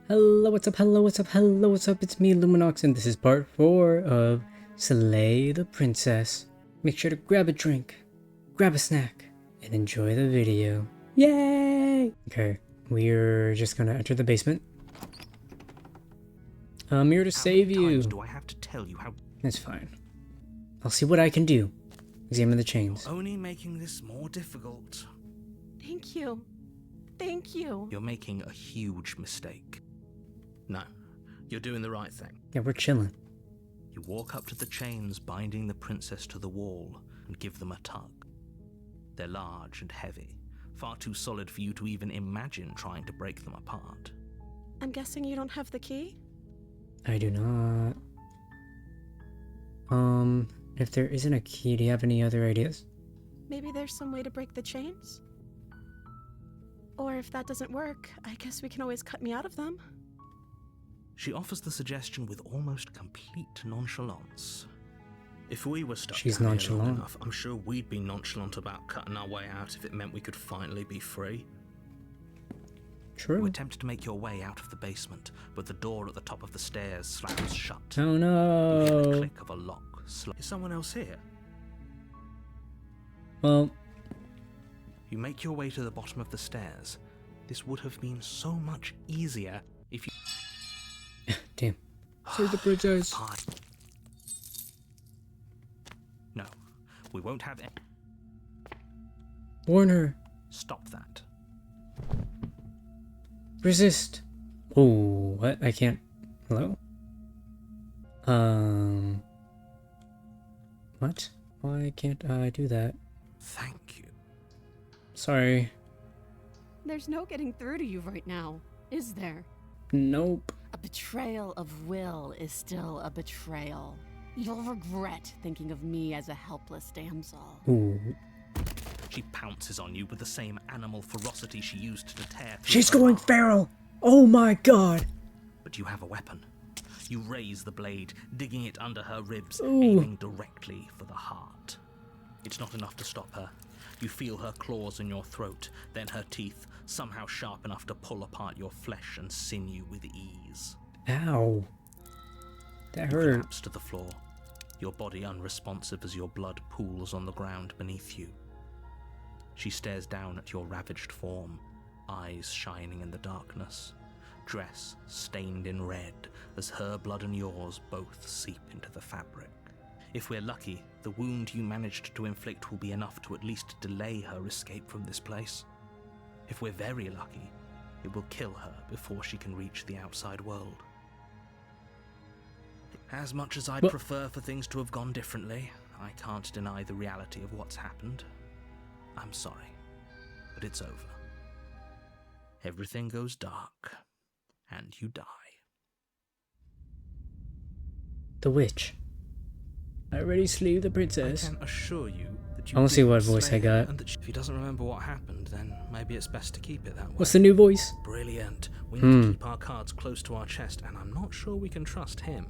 Hello, what's up, hello, what's up, hello, what's up, it's me, Lumanox, and this is part 4 of Slay the Princess. Make sure to grab a drink, grab a snack, and enjoy the video. Yay! Okay, we're just gonna enter the basement. I'm here to save you. How many times do I have to tell you how... It's fine. I'll see what I can do. Examine the chains. You're only making this more difficult. Thank you. Thank you. You're making a huge mistake. No, you're doing the right thing. Yeah, we're chilling. You walk up to the chains binding the princess to the wall and give them a tug. They're large and heavy, far too solid for you to even imagine trying to break them apart. I'm guessing you don't have the key? I do not. If there isn't a key, do you have any other ideas? Maybe there's some way to break the chains? Or if that doesn't work, I guess we can always cut me out of them. She offers the suggestion with almost complete nonchalance. If we were stuck She's down here long nonchalant. enough, I'm sure we'd be nonchalant about cutting our way out if it meant we could finally be free. True. You attempt to make your way out of the basement, but the door at the top of the stairs slams shut. Oh You hear the no. click of a lock. Is someone else here? Well, You make your way to the bottom of the stairs. This would have been so much easier if you... damn. Save the princess. Fine. No, we won't have any... Warn her. Stop that. Resist. Oh, what? I can't. Hello? What? Why can't I do that? Thank you. Sorry. There's no getting through to you right now, is there? Nope. A betrayal of will is still a betrayal. You'll regret thinking of me as a helpless damsel. Ooh. She pounces on you with the same animal ferocity she used to tear through She's her going arm. feral! Oh my god! But you have a weapon. You raise the blade, digging it under her ribs, Ooh. aiming directly for the heart. It's not enough to stop her. You feel her claws in your throat, then her teeth, somehow sharp enough to pull apart your flesh and sinew with ease. Ow. That You hurt. collapse to the floor, your body unresponsive as your blood pools on the ground beneath you. She stares down at your ravaged form, eyes shining in the darkness, dress stained in red as her blood and yours both seep into the fabric. If we're lucky, the wound you managed to inflict will be enough to at least delay her escape from this place. If we're very lucky, it will kill her before she can reach the outside world. As much as I'd What? prefer for things to have gone differently, I can't deny the reality of what's happened. I'm sorry, but it's over. Everything goes dark, and you die. The witch. I already slew the I princess. can assure you that you I wanna see did what voice slay I her, got. and that if he doesn't remember what happened, then maybe it's best to keep it that way. What's the new voice? Brilliant. We need to keep our cards close to our chest, and I'm not sure we can trust him.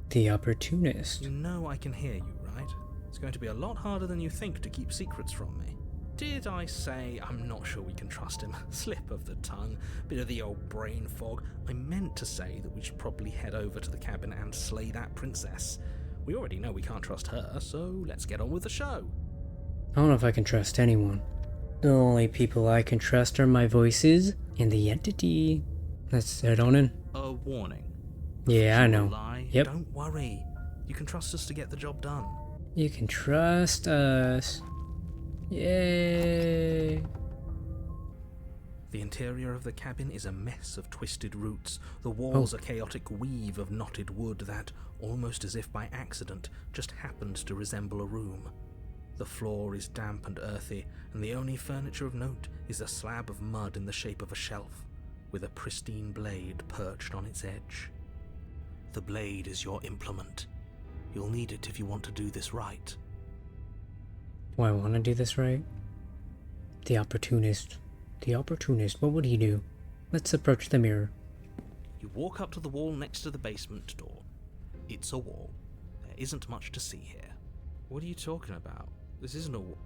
The opportunist. You know I can hear you, right? It's going to be a lot harder than you think to keep secrets from me. Did I say I'm not sure we can trust him? Slip of the tongue, bit of the old brain fog. I meant to say that we should probably head over to the cabin and slay that princess. We already know we can't trust her, so let's get on with the show. I don't know if I can trust anyone. The only people I can trust are my voices and the entity. Let's head on in. A warning. Yeah, I If you know. lie, Yep. Don't worry. You can trust us to get the job done. You can trust us. Yay. The interior of the cabin is a mess of twisted roots. The walls Oh. a chaotic weave of knotted wood that, almost as if by accident, just happens to resemble a room. The floor is damp and earthy, and the only furniture of note is a slab of mud in the shape of a shelf, with a pristine blade perched on its edge. The blade is your implement. You'll need it if you want to do this right. Do I want to do this right? The opportunist. The opportunist. What would he do? Let's approach the mirror. You walk up to the wall next to the basement door. It's a wall. There isn't much to see here. What are you talking about? This isn't a wall.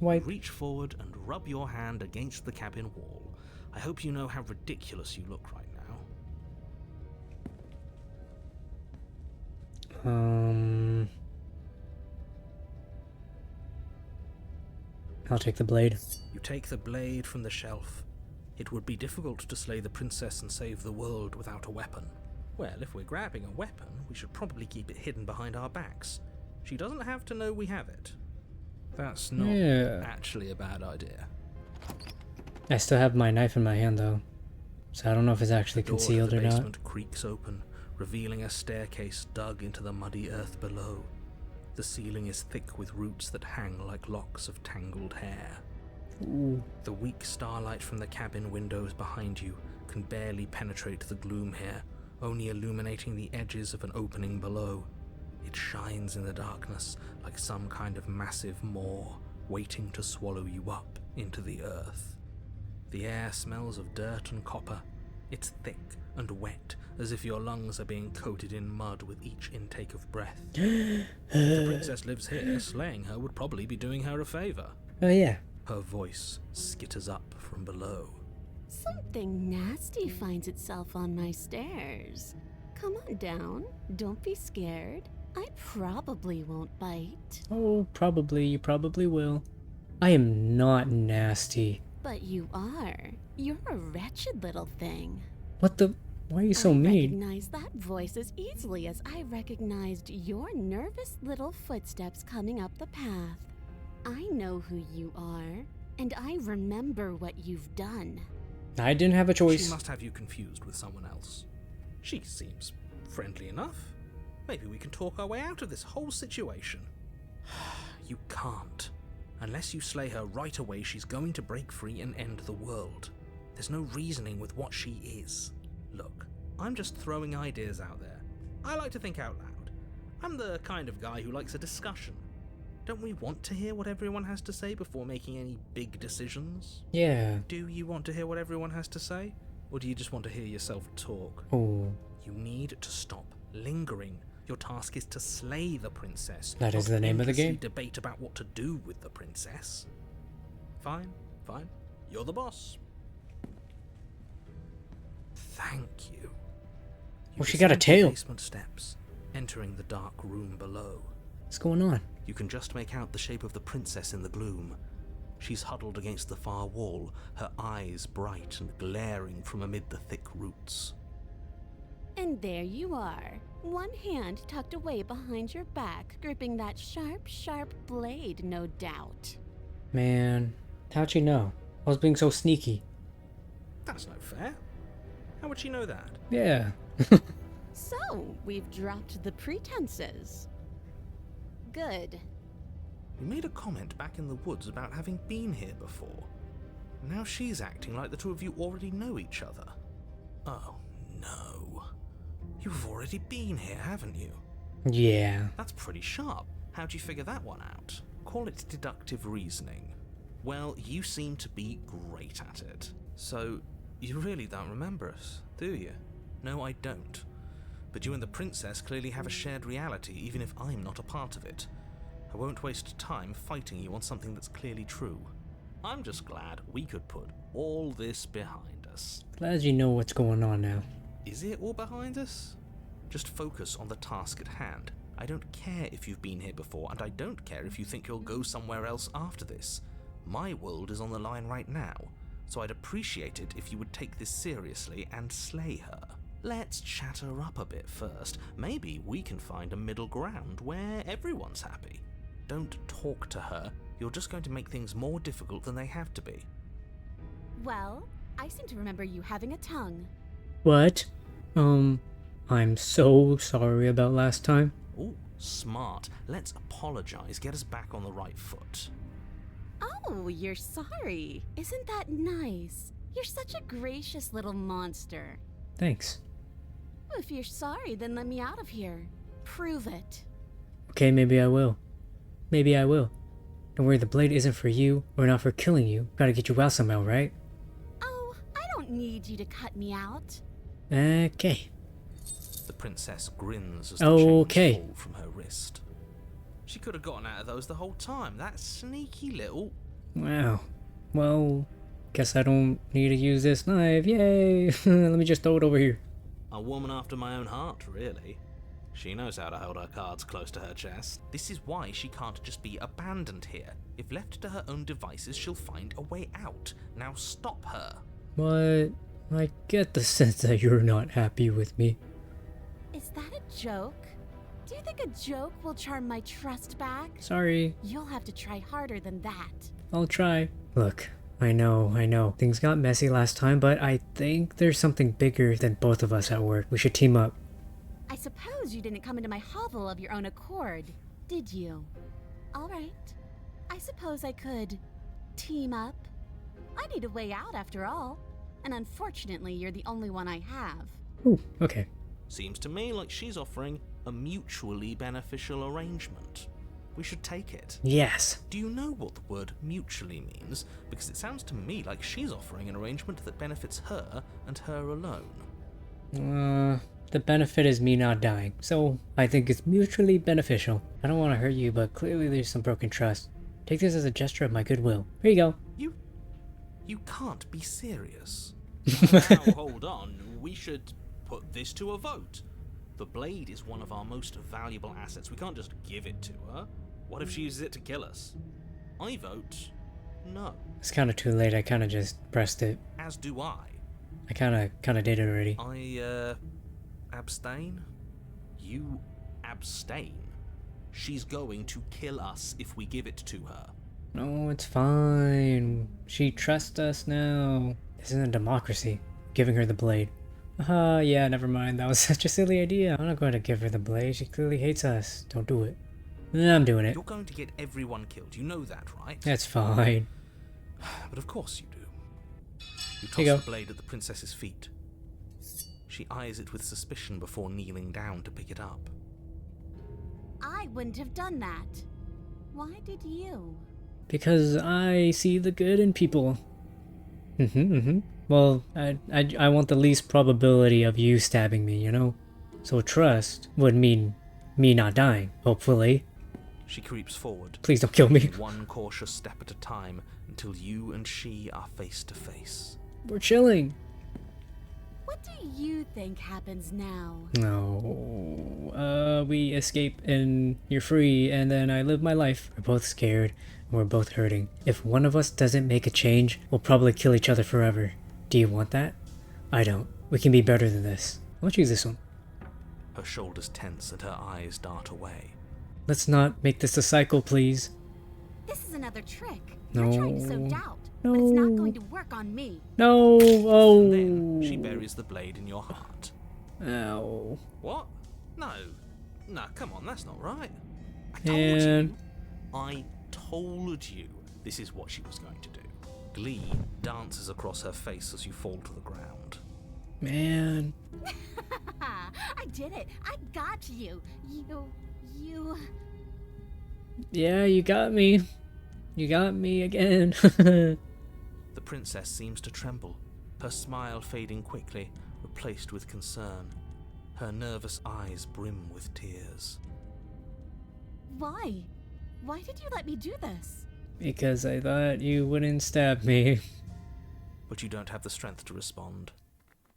Wipe. Reach forward and rub your hand against the cabin wall. I hope you know how ridiculous you look right now. I'll take the blade. You take the blade from the shelf. It would be difficult to slay the princess and save the world without a weapon. Well, if we're grabbing a weapon, we should probably keep it hidden behind our backs. She doesn't have to know we have it. That's not actually a bad idea. I still have my knife in my hand though, so I don't know if it's actually concealed or not. The basement creaks open, revealing a staircase dug into the muddy earth below. The ceiling is thick with roots that hang like locks of tangled hair. Ooh. The weak starlight from the cabin windows behind you can barely penetrate the gloom here, only illuminating the edges of an opening below. It shines in the darkness like some kind of massive maw waiting to swallow you up into the earth. The air smells of dirt and copper. It's thick and wet, as if your lungs are being coated in mud with each intake of breath. If the princess lives here, slaying her would probably be doing her a favor. Oh yeah. Her voice skitters up from below. Something nasty finds itself on my stairs. Come on down. Don't be scared. I probably won't bite. Oh, probably. You probably will. I am not nasty. But you are. You're a wretched little thing. What the? Why are you so I mean? recognize that voice as easily as I recognized your nervous little footsteps coming up the path. I know who you are, and I remember what you've done. I didn't have a choice. She must have you confused with someone else. She seems friendly enough. Maybe we can talk our way out of this whole situation. You can't. Unless you slay her right away, she's going to break free and end the world. There's no reasoning with what she is. Look, I'm just throwing ideas out there. I like to think out loud. I'm the kind of guy who likes a discussion. Don't we want to hear what everyone has to say before making any big decisions? Yeah. Do you want to hear what everyone has to say? Or do you just want to hear yourself talk? Oh. You need to stop lingering. Your task is to slay the princess. That is the name of the game. Debate about what to do with the princess. Fine, fine. You're the boss. Thank you. Well, she got a tail. Basement steps, entering the dark room below. What's going on? You can just make out the shape of the princess in the gloom. She's huddled against the far wall, her eyes bright and glaring from amid the thick roots. And there you are, one hand tucked away behind your back, gripping that sharp, sharp blade, no doubt. Man, how'd she know? I was being so sneaky. That's no fair. How would she know that? Yeah. So, we've dropped the pretenses. Good. You made a comment back in the woods about having been here before. Now she's acting like the two of you already know each other. Oh, no. You've already been here, haven't you? Yeah. That's pretty sharp. How'd you figure that one out? Call it deductive reasoning. Well, you seem to be great at it. So, you really don't remember us, do you? No, I don't. But you and the princess clearly have a shared reality, even if I'm not a part of it. I won't waste time fighting you on something that's clearly true. I'm just glad we could put all this behind us. Glad you know what's going on now. Is it all behind us? Just focus on the task at hand. I don't care if you've been here before, and I don't care if you think you'll go somewhere else after this. My world is on the line right now, so I'd appreciate it if you would take this seriously and slay her. Let's chat her up a bit first. Maybe we can find a middle ground where everyone's happy. Don't talk to her. You're just going to make things more difficult than they have to be. Well, I seem to remember you having a tongue. What? I'm so sorry about last time. Ooh, smart. Let's apologize. Get us back on the right foot. Oh, you're sorry. Isn't that nice? You're such a gracious little monster. Thanks. If you're sorry, then let me out of here. Prove it. Okay, maybe I will. Maybe I will. Don't worry, the blade isn't for you, or not for killing you. Gotta get you out somehow, right? Oh, I don't need you to cut me out. Okay. The princess grins as the chains fall from her wrist. She could have gotten out of those the whole time. That sneaky little... Wow. Well, guess I don't need to use this knife. Yay! Let me just throw it over here. A woman after my own heart, really. She knows how to hold her cards close to her chest. This is why she can't just be abandoned here. If left to her own devices, she'll find a way out. Now stop her. But I get the sense that you're not happy with me. Is that a joke? Do you think a joke will charm my trust back? Sorry. You'll have to try harder than that. I'll try. Look, I know. Things got messy last time, but I think there's something bigger than both of us at work. We should team up. I suppose you didn't come into my hovel of your own accord, did you? All right. I suppose I could team up. I need a way out after all. And unfortunately, you're the only one I have. Ooh, okay. Seems to me like she's offering a mutually beneficial arrangement. We should take it. Yes. Do you know what the word mutually means? Because it sounds to me like she's offering an arrangement that benefits her and her alone. The benefit is me not dying, so I think it's mutually beneficial. I don't want to hurt you, but clearly there's some broken trust. Take this as a gesture of my goodwill. Here you go. You can't be serious. Now, hold on. We should put this to a vote. The blade is one of our most valuable assets. We can't just give it to her. What if she uses it to kill us? I vote no. It's kind of too late. I kind of just pressed it. As do I. I kind of did it already. I abstain. You abstain. She's going to kill us if we give it to her. No, it's fine. She trusts us now. This isn't a democracy. Giving her the blade. Yeah, never mind. That was such a silly idea. I'm not going to give her the blade. She clearly hates us. Don't do it. I'm doing it. You're going to get everyone killed. You know that, right? That's fine. But of course you do. You Here you toss go. the blade at the princess's feet. She eyes it with suspicion before kneeling down to pick it up. I wouldn't have done that. Why did you? Because I see the good in people. Well, I want the least probability of you stabbing me, you know? So trust would mean me not dying, hopefully. She creeps forward. Please don't kill me. One cautious step at a time until you and she are face to face. We're chilling. What do you think happens now? No. We escape and you're free, and then I live my life. We're both scared, and we're both hurting. If one of us doesn't make a change, we'll probably kill each other forever. Do you want that? I don't. We can be better than this. Let's use this one. Her shoulders tense and her eyes dart away. Let's not make this a cycle, please. This is another trick. No. You're trying to sow doubt, but it's not going to work on me. No! Oh! Then she buries the blade in your heart. Ow. What? No, come on, that's not right. And I told you this is what she was going to do. Glee dances across her face as you fall to the ground. man. I did it. I got you. You... Yeah, you got me. You got me again. The princess seems to tremble, her smile fading quickly, replaced with concern. Her nervous eyes brim with tears. Why? Why did you let me do this? Because I thought you wouldn't stab me. But you don't have the strength to respond,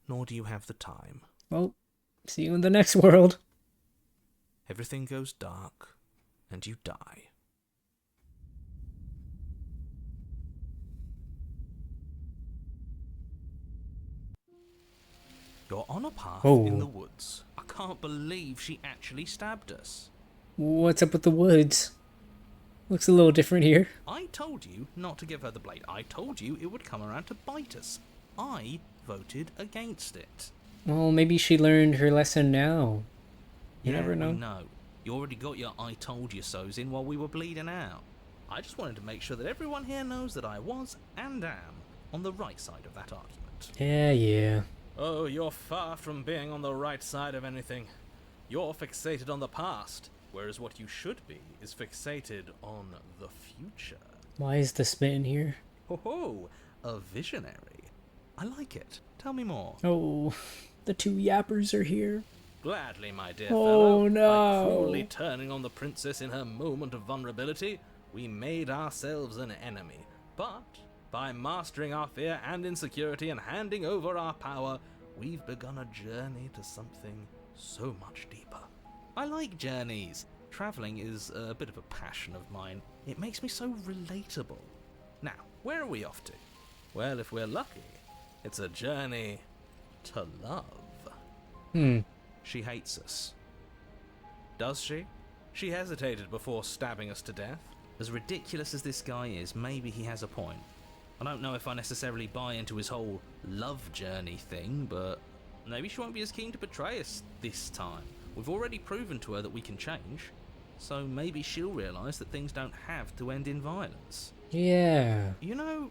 nor do you have the time. Well, see you in the next world. Everything goes dark, and you die. You're on a path in the woods. I can't believe she actually stabbed us. What's up with the woods? Looks a little different here. I told you not to give her the blade. I told you it would come around to bite us. I voted against it. Well, maybe she learned her lesson now. You never know. No, you already got your I told you so's in while we were bleeding out. I just wanted to make sure that everyone here knows that I was and am on the right side of that argument. Yeah. Oh, you're far from being on the right side of anything. You're fixated on the past, whereas what you should be is fixated on the future. Why is the spit in here? Ho, a visionary. I like it. Tell me more. Oh, the two yappers are here. Gladly, my dear Oh, fellow. no. By cruelly turning on the princess in her moment of vulnerability, we made ourselves an enemy. But By mastering our fear and insecurity and handing over our power, we've begun a journey to something so much deeper. I like journeys. Traveling is a bit of a passion of mine. It makes me so relatable. Now, where are we off to? Well, if we're lucky, it's a journey to love. She hates us. Does she? She hesitated before stabbing us to death. As ridiculous as this guy is, maybe he has a point. I don't know if I necessarily buy into his whole love journey thing, but maybe she won't be as keen to betray us this time. We've already proven to her that we can change, so maybe she'll realise that things don't have to end in violence. Yeah. You know,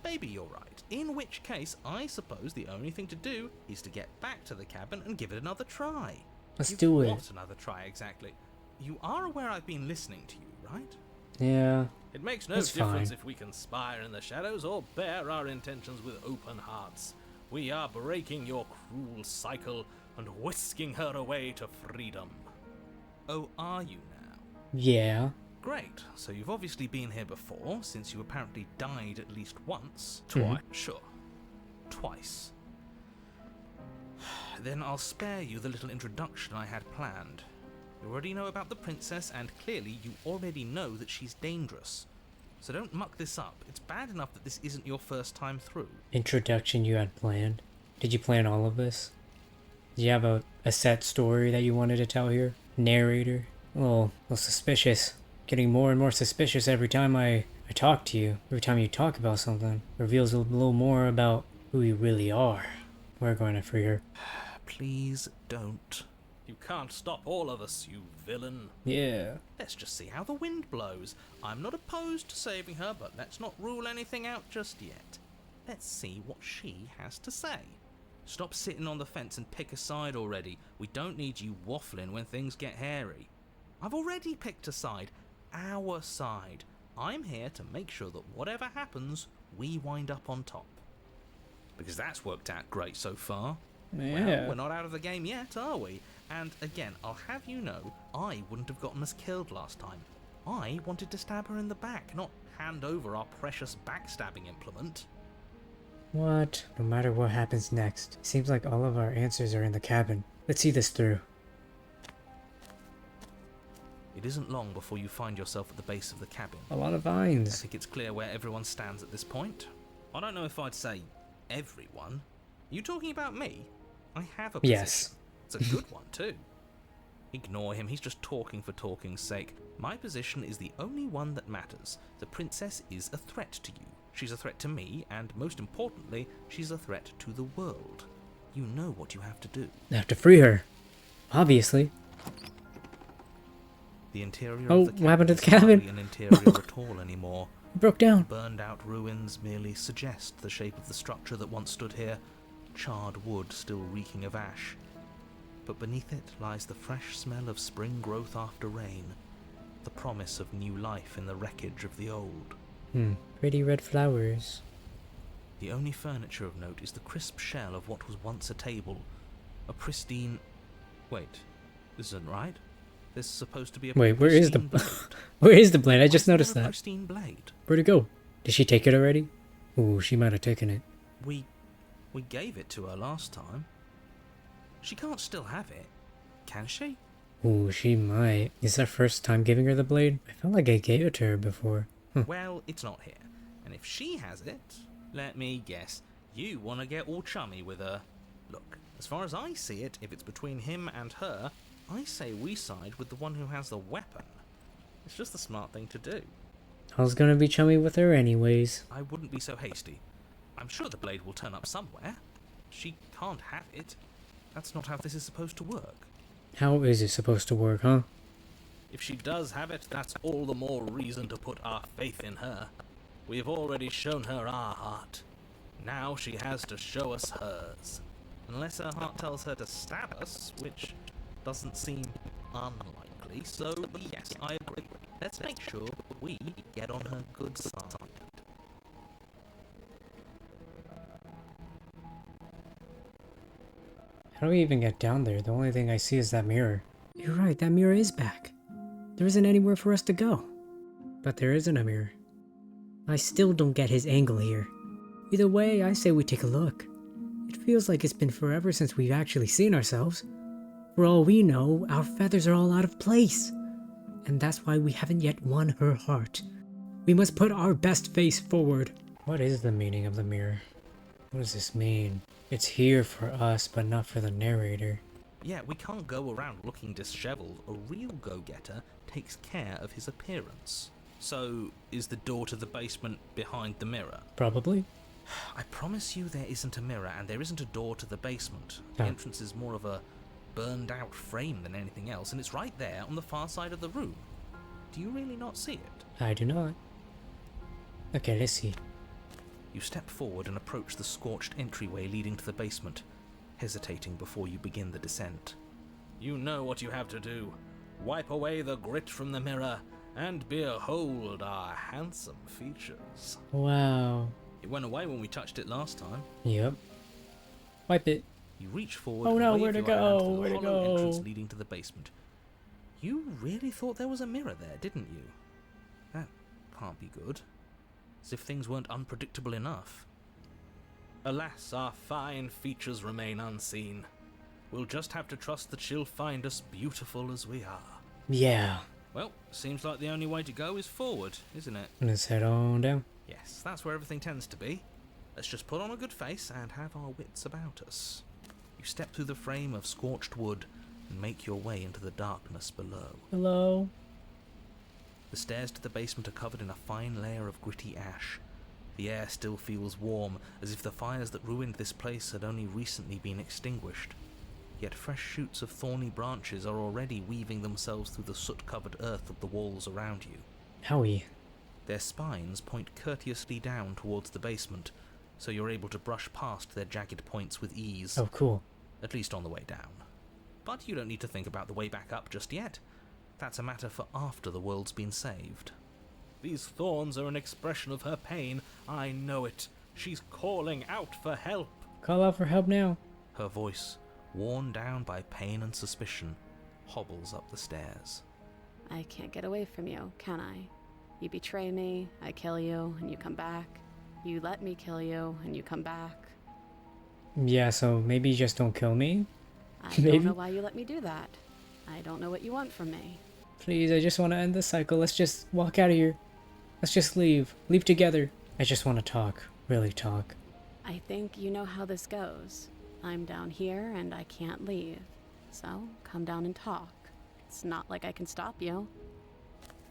maybe you're right. In which case, I suppose the only thing to do is to get back to the cabin and give it another try. Let's do it. What another try exactly? You are aware I've been listening to you, right? Yeah. It makes no That's difference fine. if we conspire in the shadows or bear our intentions with open hearts. We are breaking your cruel cycle and whisking her away to freedom. Oh, are you now? Yeah. Great, so you've obviously been here before, since you apparently died at least once. Mhm. Sure. Twice. Then I'll spare you the little introduction I had planned. You already know about the princess, and clearly you already know that she's dangerous. So don't muck this up. It's bad enough that this isn't your first time through. Introduction you had planned. Did you plan all of this? Did you have a set story that you wanted to tell here? Narrator? A little suspicious. Getting more and more suspicious every time I talk to you. Every time you talk about something. Reveals a little more about who you really are. We're going to free her. Please don't. You can't stop all of us, you villain. Yeah. Let's just see how the wind blows. I'm not opposed to saving her, but let's not rule anything out just yet. Let's see what she has to say. Stop sitting on the fence and pick a side already. We don't need you waffling when things get hairy. I've already picked a side. Our side. I'm here to make sure that whatever happens, we wind up on top. Because that's worked out great so far. Yeah. Well, we're not out of the game yet, are we? And again, I'll have you know, I wouldn't have gotten us killed last time. I wanted to stab her in the back, not hand over our precious backstabbing implement. What? No matter what happens next, seems like all of our answers are in the cabin. Let's see this through. It isn't long before you find yourself at the base of the cabin. A lot of I vines. think it's clear where everyone stands at this point. I don't know if I'd say everyone. You talking about me? I have a position. Yes. It's a good one, too. Ignore him, he's just talking for talking's sake. My position is the only one that matters. The princess is a threat to you. She's a threat to me, and most importantly, she's a threat to the world. You know what you have to do. I have to free her. Obviously. The interior Oh, of the cabin what happened to the is hardly cabin? an interior at all anymore. It broke down. Burned out ruins merely suggest the shape of the structure that once stood here, charred wood still reeking of ash. But beneath it lies the fresh smell of spring growth after rain, the promise of new life in the wreckage of the old. Pretty red flowers. The only furniture of note is the crisp shell of what was once a table, a pristine... Wait, this isn't right. There's supposed to be a Wait, where is the... pristine blade. Where is the blade? I Why just is there noticed a that. pristine blade? Where'd it go? Did she take it already? Ooh, she might have taken it. We gave it to her last time. She can't still have it, can she? Ooh, she might. Is that first time giving her the blade? I felt like I gave it to her before. Well, it's not here. And if she has it, let me guess, you want to get all chummy with her. Look, as far as I see it, if it's between him and her, I say we side with the one who has the weapon. It's just the smart thing to do. I was gonna be chummy with her anyways. I wouldn't be so hasty. I'm sure the blade will turn up somewhere. She can't have it. That's not how this is supposed to work. How is it supposed to work, huh? If she does have it, that's all the more reason to put our faith in her. We've already shown her our heart. Now she has to show us hers. Unless her heart tells her to stab us, which doesn't seem unlikely. So, yes, I agree. Let's make sure we get on her good side. How do we even get down there? The only thing I see is that mirror. You're right, that mirror is back. There isn't anywhere for us to go. But there isn't a mirror. I still don't get his angle here. Either way, I say we take a look. It feels like it's been forever since we've actually seen ourselves. For all we know, our feathers are all out of place. And that's why we haven't yet won her heart. We must put our best face forward. What is the meaning of the mirror? What does this mean? It's here for us, but not for the narrator. Yeah, we can't go around looking disheveled. A real go-getter takes care of his appearance. So, is the door to the basement behind the mirror? Probably. I promise you there isn't a mirror, and there isn't a door to the basement. The entrance is more of a burned-out frame than anything else, and it's right there on the far side of the room. Do you really not see it? I do not. Okay, let's see. You step forward and approach the scorched entryway leading to the basement, hesitating before you begin the descent. You know what you have to do. Wipe away the grit from the mirror, and behold our handsome features. Wow. It went away when we touched it last time. Yep. Wipe it. You reach forward. Oh no, and where to wave your hand go? the Where to hollow go? entrance leading to the basement. You really thought there was a mirror there, didn't you? That can't be good. As if things weren't unpredictable enough. Alas, our fine features remain unseen. We'll just have to trust that she'll find us beautiful as we are. Yeah. Well, seems like the only way to go is forward, isn't it? Let's head on down. Yes, that's where everything tends to be. Let's just put on a good face and have our wits about us. You step through the frame of scorched wood and make your way into the darkness below. Hello. The stairs to the basement are covered in a fine layer of gritty ash. The air still feels warm, as if the fires that ruined this place had only recently been extinguished. Yet fresh shoots of thorny branches are already weaving themselves through the soot-covered earth of the walls around you. Howie. Their spines point courteously down towards the basement, so you're able to brush past their jagged points with ease. Oh, cool. At least on the way down. But you don't need to think about the way back up just yet. That's a matter for after the world's been saved. These thorns are an expression of her pain. I know it. She's calling out for help. Call out for help now. Her voice, worn down by pain and suspicion, hobbles up the stairs. I can't get away from you, can I? You betray me, I kill you, and you come back. You let me kill you, and you come back. Yeah, so maybe just don't kill me? I Maybe. don't know why you let me do that. I don't know what you want from me. Please, I just want to end the cycle. Let's just walk out of here. Let's just leave. Leave together. I just want to talk. Really talk. I think you know how this goes. I'm down here and I can't leave. So, come down and talk. It's not like I can stop you.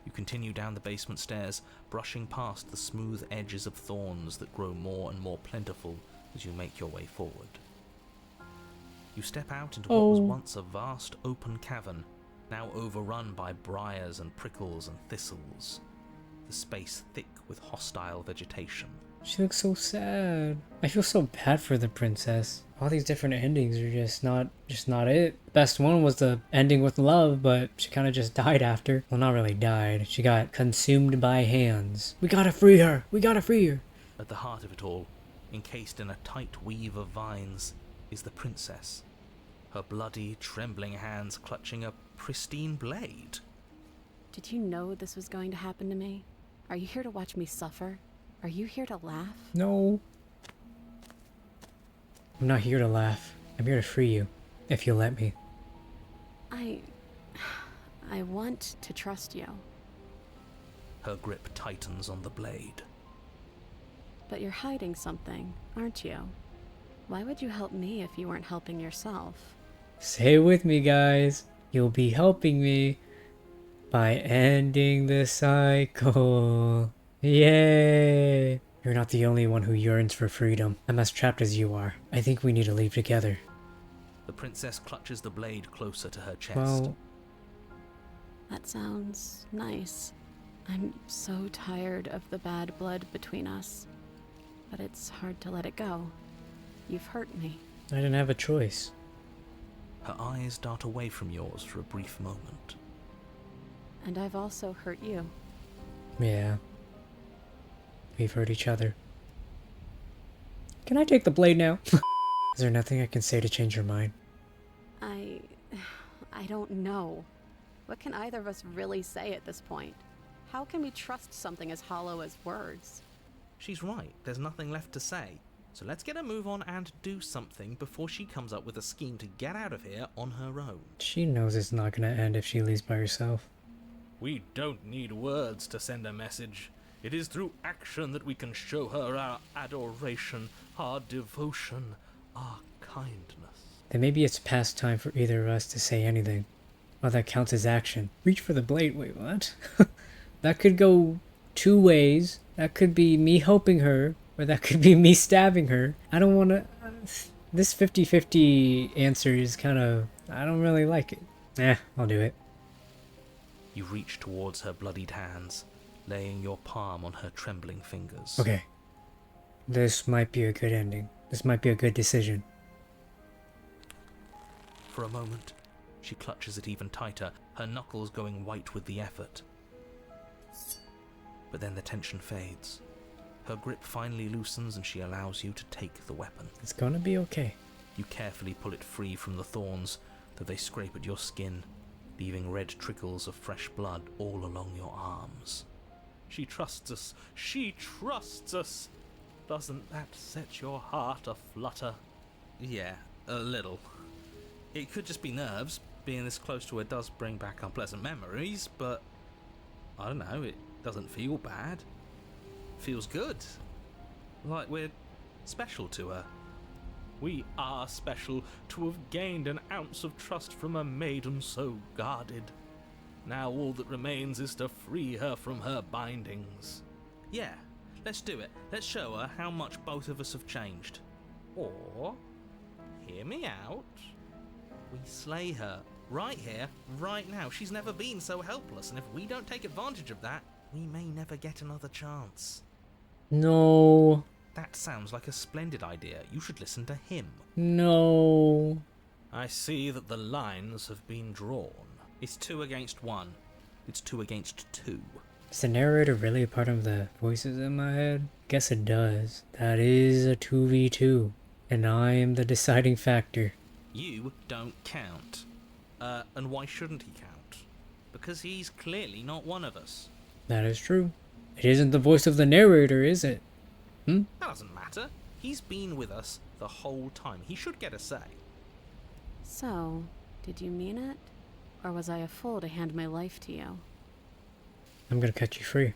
You continue down the basement stairs, brushing past the smooth edges of thorns that grow more and more plentiful as you make your way forward. You step out into what was once a vast open cavern, now overrun by briars and prickles and thistles, the space thick with hostile vegetation. She looks so sad. I feel so bad for the princess. All these different endings are just not it. The best one was the ending with love, but she kind of just died after. Well, not really died. She got consumed by hands. We gotta free her. We gotta free her. At the heart of it all, encased in a tight weave of vines, is the princess. Her bloody, trembling hands clutching a pristine blade. Did you know this was going to happen to me? Are you here to watch me suffer? Are you here to laugh? No. I'm not here to laugh. I'm here to free you, if you'll let me. I want to trust you. Her grip tightens on the blade. But you're hiding something, aren't you? Why would you help me if you weren't helping yourself? Say it with me, guys. You'll be helping me by ending the cycle. Yay! You're not the only one who yearns for freedom. I'm as trapped as you are. I think we need to leave together. The princess clutches the blade closer to her chest. Well, That sounds nice. I'm so tired of the bad blood between us. But it's hard to let it go. You've hurt me. I didn't have a choice. Her eyes dart away from yours for a brief moment. And I've also hurt you. Yeah. We've hurt each other. Can I take the blade now? Is there nothing I can say to change your mind? I don't know. What can either of us really say at this point? How can we trust something as hollow as words? She's right, there's nothing left to say. So let's get a move on and do something before she comes up with a scheme to get out of here on her own. She knows it's not gonna end if she leaves by herself. We don't need words to send a message. It is through action that we can show her our adoration, our devotion, our kindness. Then maybe it's past time for either of us to say anything. Oh, that counts as action. Reach for the blade. Wait, what? That could go two ways. That could be me helping her, or that could be me stabbing her. I don't want to... This 50-50 answer is kind of... I don't really like it. I'll do it. You reach towards her bloodied hands, laying your palm on her trembling fingers. Okay. This might be a good ending. This might be a good decision. For a moment, she clutches it even tighter, her knuckles going white with the effort. But then the tension fades. Her grip finally loosens and she allows you to take the weapon. It's gonna be okay. You carefully pull it free from the thorns, though they scrape at your skin, leaving red trickles of fresh blood all along your arms. She trusts us. She trusts us. Doesn't that set your heart aflutter? Yeah, a little. It could just be nerves. Being this close to her does bring back unpleasant memories, but I don't know, it doesn't feel bad. Feels good. Like we're special to her. We are special to have gained an ounce of trust from a maiden so guarded. Now all that remains is to free her from her bindings. Yeah, let's do it. Let's show her how much both of us have changed. Or, hear me out, we slay her. Right here, right now. She's never been so helpless, and if we don't take advantage of that, we may never get another chance. No. That sounds like a splendid idea. You should listen to him. No. I see that the lines have been drawn. It's 2 against 1. It's 2 against 2. Is the narrator really a part of the voices in my head? Guess it does. That is a 2v2. And I am the deciding factor. You don't count. And why shouldn't he count? Because he's clearly not one of us. That is true. It isn't the voice of the narrator, is it? That doesn't matter. He's been with us the whole time. He should get a say. So, did you mean it? Or was I a fool to hand my life to you? I'm gonna cut you free.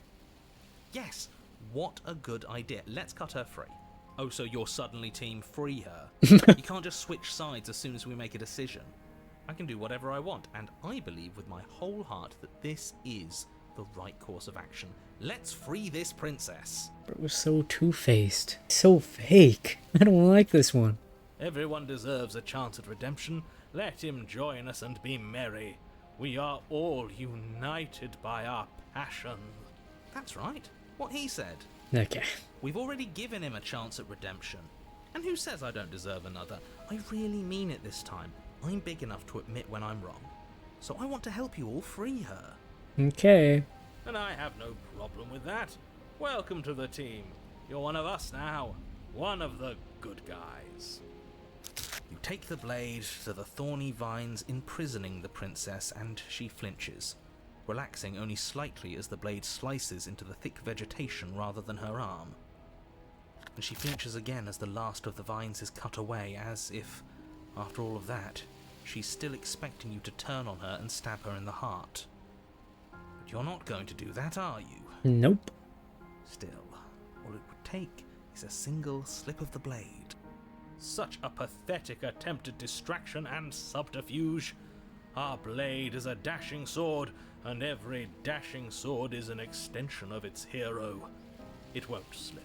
Yes, what a good idea. Let's cut her free. Oh, so you're suddenly team free her. You can't just switch sides as soon as we make a decision. I can do whatever I want, and I believe with my whole heart that this is the right course of action. Let's free this princess. Bro was so two-faced. So fake. I don't like this one. Everyone deserves a chance at redemption. Let him join us and be merry. We are all united by our passion. That's right. What he said. Okay. We've already given him a chance at redemption. And who says I don't deserve another? I really mean it this time. I'm big enough to admit when I'm wrong. So I want to help you all free her. Okay. And I have no problem with that. Welcome to the team. You're one of us now. One of the good guys. You take the blade to the thorny vines imprisoning the princess, and she flinches, relaxing only slightly as the blade slices into the thick vegetation rather than her arm. And she flinches again as the last of the vines is cut away, as if, after all of that, she's still expecting you to turn on her and stab her in the heart. But you're not going to do that, are you? Nope. Still, all it would take is a single slip of the blade. Such a pathetic attempt at distraction and subterfuge. Our blade is a dashing sword, and every dashing sword is an extension of its hero. It won't slip.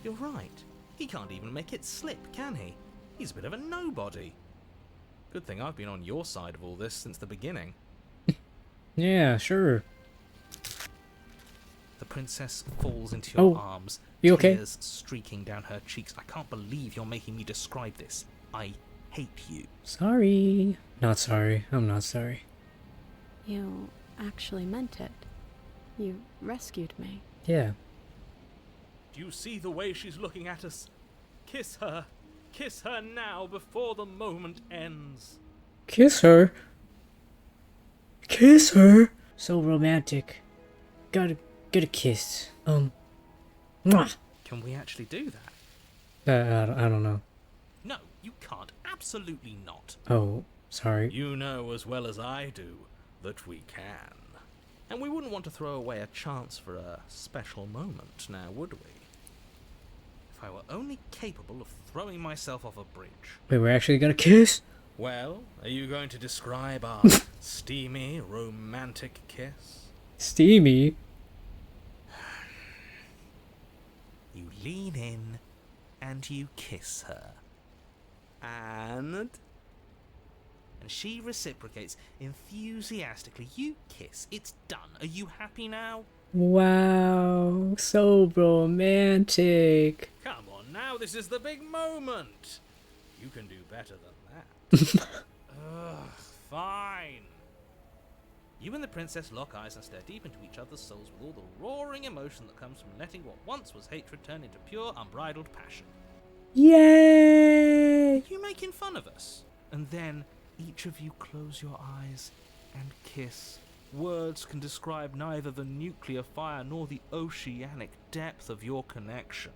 You're right. He can't even make it slip, can he? He's a bit of a nobody. Good thing I've been on your side of all this since the beginning. Yeah, sure. The princess falls into your arms, you okay? tears streaking down her cheeks. I can't believe you're making me describe this. I hate you. Sorry. Not sorry. I'm not sorry. You actually meant it. You rescued me. Yeah. Do you see the way she's looking at us? Kiss her. Kiss her now before the moment ends. Kiss her? Kiss her? So romantic. Gotta get a kiss. Mwah. Can we actually do that? I don't know. No, you can't. Absolutely not. Oh, sorry. You know as well as I do that we can. And we wouldn't want to throw away a chance for a special moment, now would we? If I were only capable of throwing myself off a bridge. Wait, we're actually gonna kiss? Well, are you going to describe our steamy, romantic kiss? Steamy? You lean in and you kiss her. And she reciprocates enthusiastically. You kiss. It's done. Are you happy now? Wow, so romantic. Come on now, this is the big moment. You can do better than that. Ugh, fine. You and the princess lock eyes and stare deep into each other's souls with all the roaring emotion that comes from letting what once was hatred turn into pure, unbridled passion. Yay! Are you making fun of us? And then each of you close your eyes and kiss. Words can describe neither the nuclear fire nor the oceanic depth of your connection.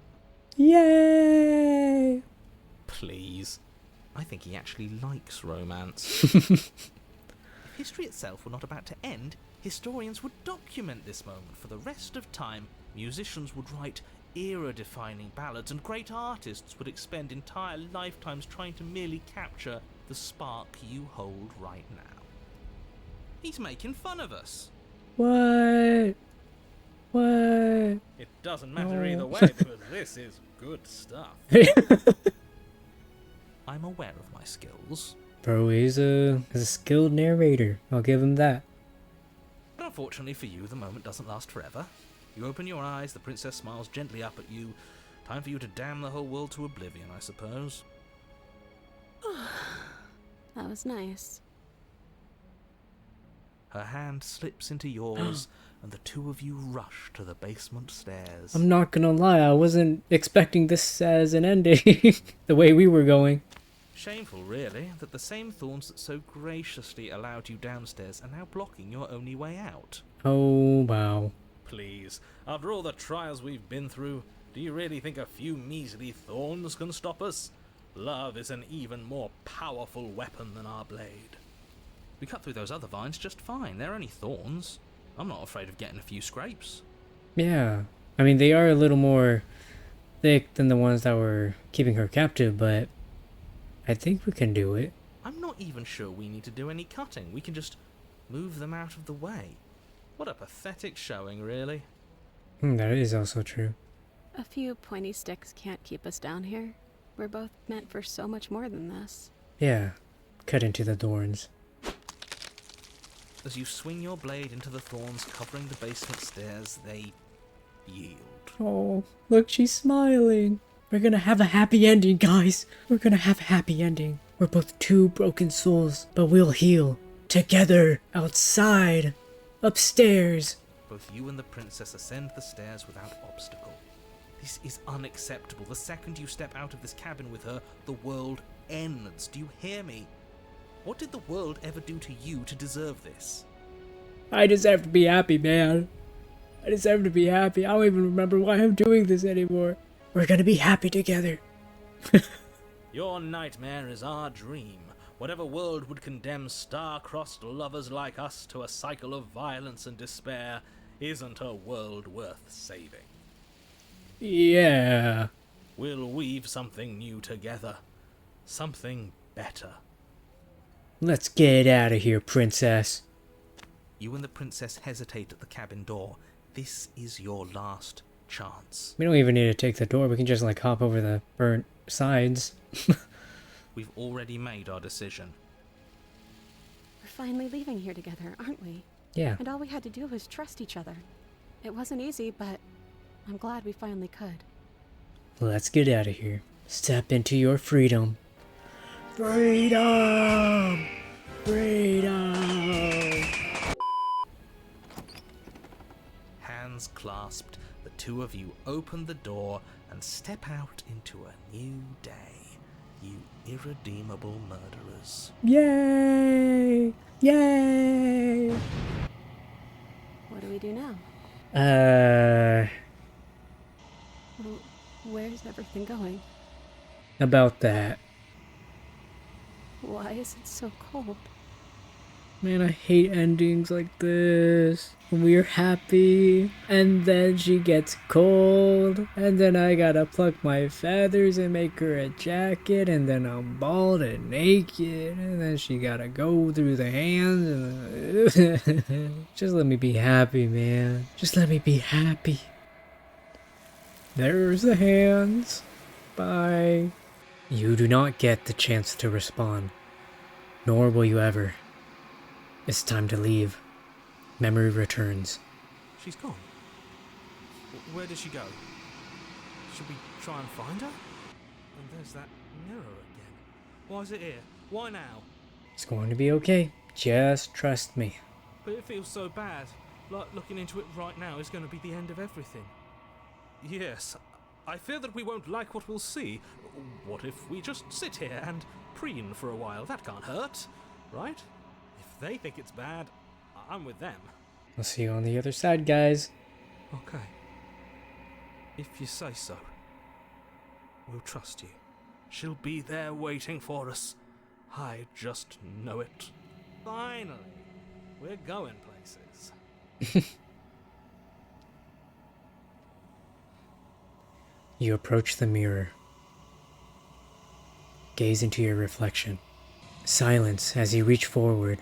Yay! Please. I think he actually likes romance. If history itself were not about to end, historians would document this moment for the rest of time. Musicians would write era-defining ballads, and great artists would expend entire lifetimes trying to merely capture the spark you hold right now. He's making fun of us. What? What? It doesn't matter either way, because this is good stuff. I'm aware of my skills. Bro, he's a skilled narrator. I'll give him that. But unfortunately for you, the moment doesn't last forever. You open your eyes, the princess smiles gently up at you. Time for you to damn the whole world to oblivion, I suppose. That was nice. Her hand slips into yours, and the two of you rush to the basement stairs. I'm not gonna lie, I wasn't expecting this as an ending. The way we were going. Shameful, really, that the same thorns that so graciously allowed you downstairs are now blocking your only way out. Oh, wow. Please, after all the trials we've been through, do you really think a few measly thorns can stop us? Love is an even more powerful weapon than our blade. We cut through those other vines just fine. They're only thorns. I'm not afraid of getting a few scrapes. Yeah. I mean, they are a little more thick than the ones that were keeping her captive, but I think we can do it. I'm not even sure we need to do any cutting. We can just move them out of the way. What a pathetic showing, really. That is also true. A few pointy sticks can't keep us down here. We're both meant for so much more than this. Yeah. Cut into the thorns. As you swing your blade into the thorns covering the basement stairs, they yield. Oh, look, she's smiling. We're gonna have a happy ending, guys. We're gonna have a happy ending. We're both two broken souls, but we'll heal. Together, outside, upstairs. Both you and the princess ascend the stairs without obstacle. This is unacceptable. The second you step out of this cabin with her, the world ends. Do you hear me? What did the world ever do to you to deserve this? I deserve to be happy, man. I deserve to be happy. I don't even remember why I'm doing this anymore. We're gonna be happy together. Your nightmare is our dream. Whatever world would condemn star-crossed lovers like us to a cycle of violence and despair isn't a world worth saving. Yeah. We'll weave something new together. Something better. Let's get out of here, princess. You and the princess hesitate at the cabin door. This is your last chance. We don't even need to take the door. We can just, like, hop over the burnt sides. We've already made our decision. We're finally leaving here together, aren't we? Yeah. And all we had to do was trust each other. It wasn't easy, but I'm glad we finally could. Let's get out of here. Step into your freedom. Freedom! Freedom! Hands clasped, the two of you open the door and step out into a new day, you irredeemable murderers. Yay! Yay! What do we do now? Uh... everything going? About that. Why is it so cold? Man, I hate endings like this. When we're happy, and then she gets cold, and then I gotta pluck my feathers and make her a jacket, and then I'm bald and naked, and then she gotta go through the hands, and just let me be happy, man. Just let me be happy. There's the hands. Bye. You do not get the chance to respond, nor will you ever. It's time to leave. Memory returns. She's gone. Where did she go? Should we try and find her? And there's that mirror again. Why is it here? Why now? It's going to be okay. Just trust me. But it feels so bad. Like looking into it right now is going to be the end of everything. Yes, I fear that we won't like what we'll see. What if we just sit here and preen for a while? That can't hurt, right? If they think it's bad, I'm with them. I'll see you on the other side, guys. Okay. If you say so. We'll trust you. She'll be there waiting for us. I just know it. Finally, we're going places. You approach the mirror. Gaze into your reflection. Silence as you reach forward.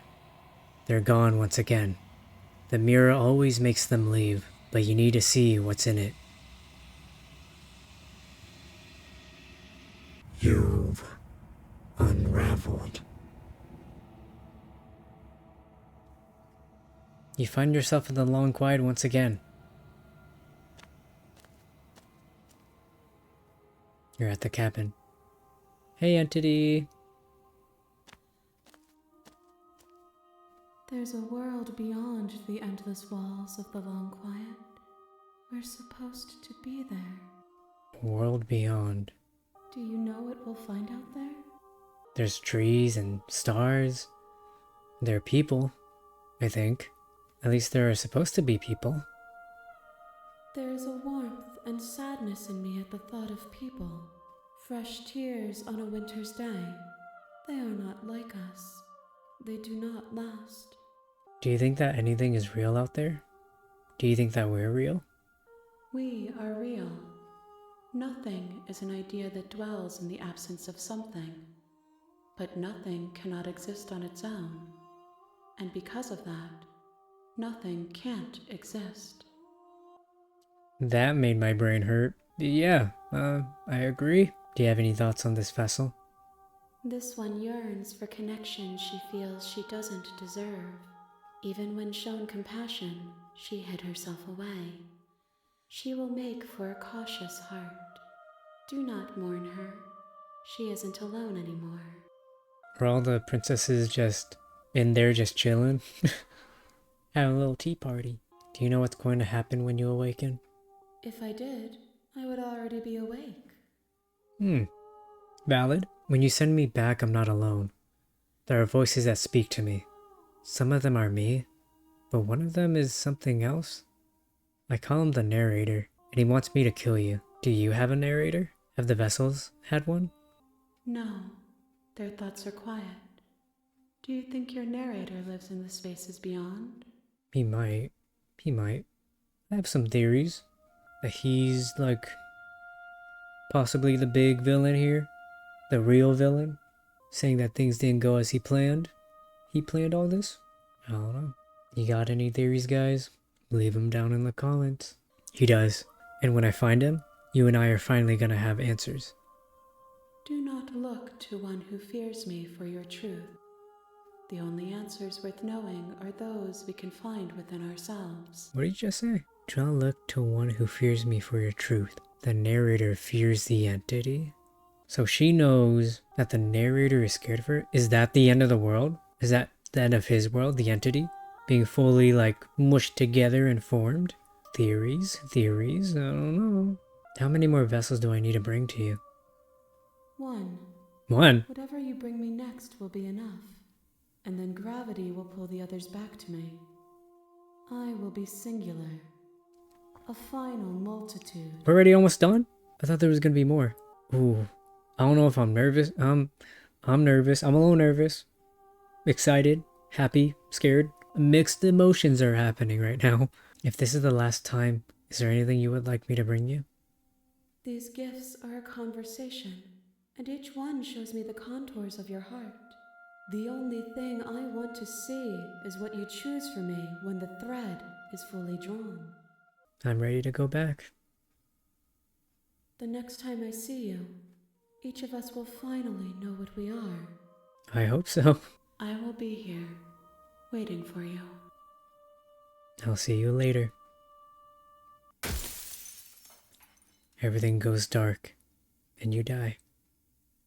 They're gone once again. The mirror always makes them leave, but you need to see what's in it. You've unraveled. You find yourself in the long quiet once again. You're at the cabin. Hey, entity. There's a world beyond the endless walls of the long quiet. We're supposed to be there. World beyond. Do you know what we'll find out there? There's trees and stars. There are people, I think. At least there are supposed to be people. There is a warmth and sadness in me at the thought of people. Fresh tears on a winter's day. They are not like us. They do not last. Do you think that anything is real out there? Do you think that we're real? We are real. Nothing is an idea that dwells in the absence of something. But nothing cannot exist on its own. And because of that, nothing can't exist. That made my brain hurt. Yeah, I agree. Do you have any thoughts on this vessel? This one yearns for connection she feels she doesn't deserve. Even when shown compassion, she hid herself away. She will make for a cautious heart. Do not mourn her. She isn't alone anymore. Are all the princesses just in there just chilling? Having a little tea party. Do you know what's going to happen when you awaken? If I did, I would already be awake. Valid. When you send me back, I'm not alone. There are voices that speak to me. Some of them are me, but one of them is something else. I call him the narrator, and he wants me to kill you. Do you have a narrator? Have the vessels had one? No, their thoughts are quiet. Do you think your narrator lives in the spaces beyond? He might. I have some theories. That he's, like, possibly the big villain here. The real villain. Saying that things didn't go as he planned. He planned all this? I don't know. You got any theories, guys? Leave them down in the comments. He does. And when I find him, you and I are finally gonna have answers. Do not look to one who fears me for your truth. The only answers worth knowing are those we can find within ourselves. What did you just say? Do not look to one who fears me for your truth. The narrator fears the entity. So she knows that the narrator is scared of her? Is that the end of the world? Is that the end of his world, the entity? Being fully, like, mushed together and formed? Theories? I don't know. How many more vessels do I need to bring to you? One. Whatever you bring me next will be enough. And then gravity will pull the others back to me. I will be singular. A final multitude. We're already almost done? I thought there was gonna be more. Ooh, I don't know if I'm nervous. I'm nervous. I'm a little nervous. Excited, happy, scared. Mixed emotions are happening right now. If this is the last time, is there anything you would like me to bring you? These gifts are a conversation, and each one shows me the contours of your heart. The only thing I want to see is what you choose for me when the thread is fully drawn. I'm ready to go back. The next time I see you, each of us will finally know what we are. I hope so. I will be here, waiting for you. I'll see you later. Everything goes dark, and you die.